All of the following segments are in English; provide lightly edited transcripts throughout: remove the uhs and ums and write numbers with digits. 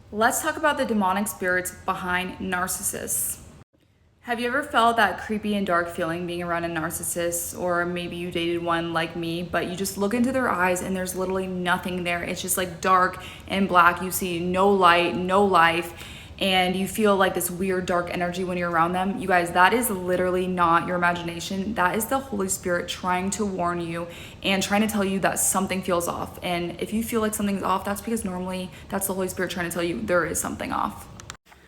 Let's talk about the demonic spirits behind narcissists. Have you ever felt that creepy and dark feeling being around a narcissist, or maybe you dated one like me, but you just look into their eyes and there's literally nothing there. It's just like dark and black. You see no light, no life, and you feel like this weird dark energy when you're around them. You guys, that is literally not your imagination. That is the Holy Spirit trying to warn you and trying to tell you that something feels off. And if you feel like something's off, that's because normally that's the Holy Spirit trying to tell you there is something off.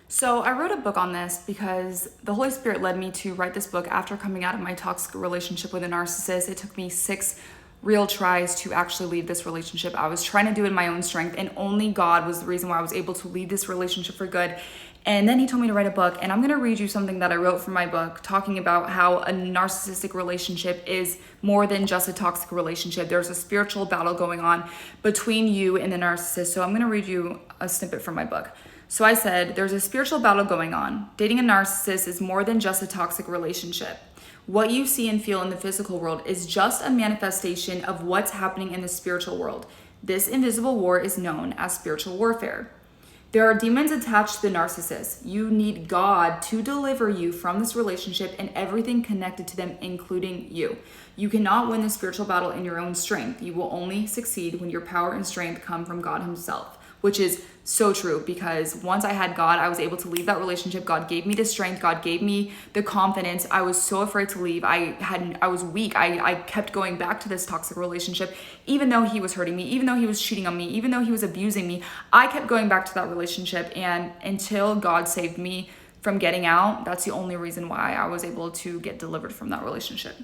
So I wrote a book on this because the Holy Spirit led me to write this book after coming out of my toxic relationship with a narcissist. It took me 6 real tries to actually leave this relationship. I was trying to do it in my own strength, and only God was the reason why I was able to leave this relationship for good. And then he told me to write a book, and I'm going to read you something that I wrote from my book talking about how a narcissistic relationship is more than just a toxic relationship. There's a spiritual battle going on between you and the narcissist. So I'm going to read you a snippet from my book. So I said, there's a spiritual battle going on. Dating a narcissist is more than just a toxic relationship. What you see and feel in the physical world is just a manifestation of what's happening in the spiritual world. This invisible war is known as spiritual warfare. There are demons attached to the narcissist. You need God to deliver you from this relationship and everything connected to them, including you. You cannot win the spiritual battle in your own strength. You will only succeed when your power and strength come from God himself. Which is so true, because once I had God, I was able to leave that relationship. God gave me the strength. God gave me the confidence. I was so afraid to leave. I was weak. I kept going back to this toxic relationship, even though he was hurting me, even though he was cheating on me, even though he was abusing me. I kept going back to that relationship, and until God saved me from getting out, that's the only reason why I was able to get delivered from that relationship.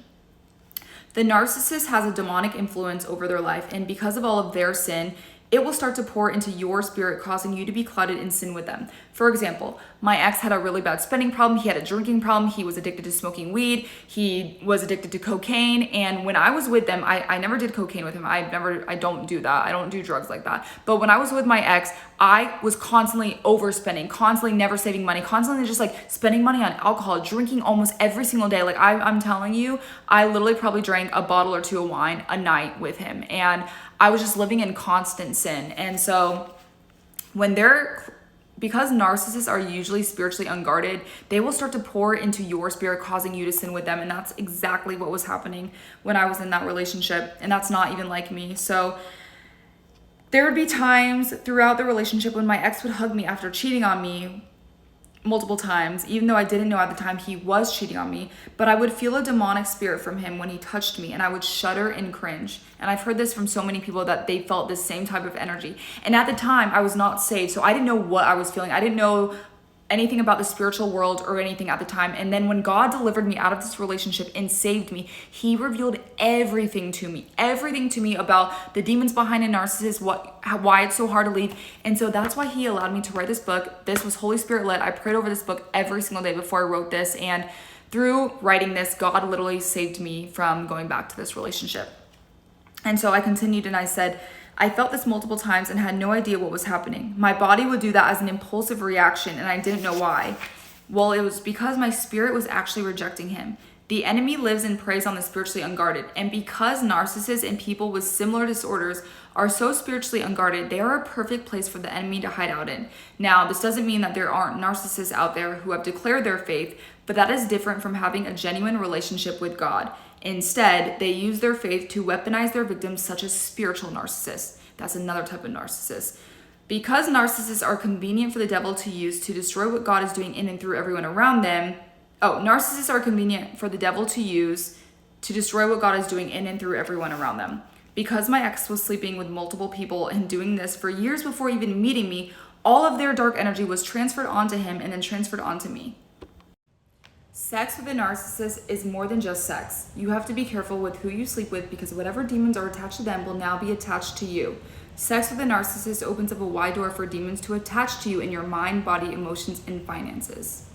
The narcissist has a demonic influence over their life, and because of all of their sin, it will start to pour into your spirit, causing you to be clouded in sin with them. For example, my ex had a really bad spending problem. He had a drinking problem. He was addicted to smoking weed. He was addicted to cocaine. And when I was with them, I never did cocaine with him. I don't do that. I don't do drugs like that. But when I was with my ex, I was constantly overspending, constantly never saving money, constantly just like spending money on alcohol, drinking almost every single day. Like I'm telling you, I literally probably drank a bottle or 2 of wine a night with him. And I was just living in constant sin. And so because narcissists are usually spiritually unguarded, they will start to pour into your spirit, causing you to sin with them. And that's exactly what was happening when I was in that relationship. And that's not even like me. So there would be times throughout the relationship when my ex would hug me after cheating on me multiple times, even though I didn't know at the time he was cheating on me, but I would feel a demonic spirit from him when he touched me, and I would shudder and cringe. And I've heard this from so many people that they felt the same type of energy. And at the time, I was not saved, so I didn't know what I was feeling. I didn't know anything about the spiritual world or anything at the time. And then when God delivered me out of this relationship and saved me, he revealed everything to me about the demons behind a narcissist, why it's so hard to leave. And so that's why he allowed me to write this book. This was Holy Spirit led. I prayed over this book every single day before I wrote this. And through writing this, God literally saved me from going back to this relationship. And so I continued and I said, I felt this multiple times and had no idea what was happening. My body would do that as an impulsive reaction, and I didn't know why. Well, it was because my spirit was actually rejecting him. The enemy lives and preys on the spiritually unguarded, and because narcissists and people with similar disorders are so spiritually unguarded, they are a perfect place for the enemy to hide out in. Now, this doesn't mean that there aren't narcissists out there who have declared their faith, but that is different from having a genuine relationship with God. Instead, they use their faith to weaponize their victims, such as spiritual narcissists. That's another type of narcissist. Because narcissists are convenient for the devil to use to destroy what God is doing in and through everyone around them. Narcissists are convenient for the devil to use to destroy what God is doing in and through everyone around them. Because my ex was sleeping with multiple people and doing this for years before even meeting me, all of their dark energy was transferred onto him and then transferred onto me. Sex with a narcissist is more than just sex. You have to be careful with who you sleep with, because whatever demons are attached to them will now be attached to you. Sex with a narcissist opens up a wide door for demons to attach to you in your mind, body, emotions, and finances.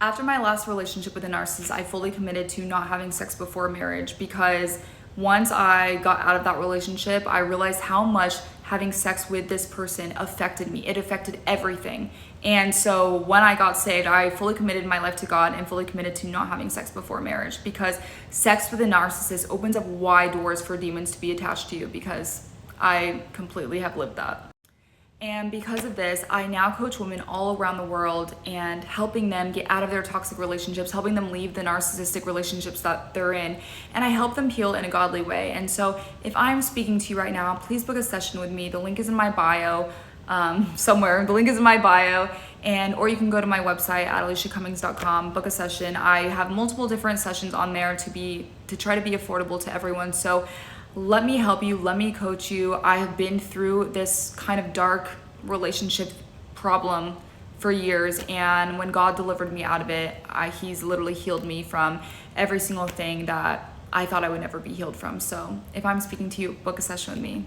After my last relationship with a narcissist, I fully committed to not having sex before marriage, because once I got out of that relationship, I realized how much having sex with this person affected me. It affected everything. And so when I got saved, I fully committed my life to God and fully committed to not having sex before marriage, because sex with a narcissist opens up wide doors for demons to be attached to you, because I completely have lived that. And because of this, I now coach women all around the world and helping them get out of their toxic relationships, helping them leave the narcissistic relationships that they're in. And I help them heal in a godly way. And so if I'm speaking to you right now, please book a session with me. The link is in my bio somewhere. The link is in my bio. Or you can go to my website at aliciacummings.com, book a session. I have multiple different sessions on there to try to be affordable to everyone. So let me help you, let me coach you. I have been through this kind of dark relationship problem for years, and when God delivered me out of it, he's literally healed me from every single thing that I thought I would never be healed from. So if I'm speaking to you, book a session with me.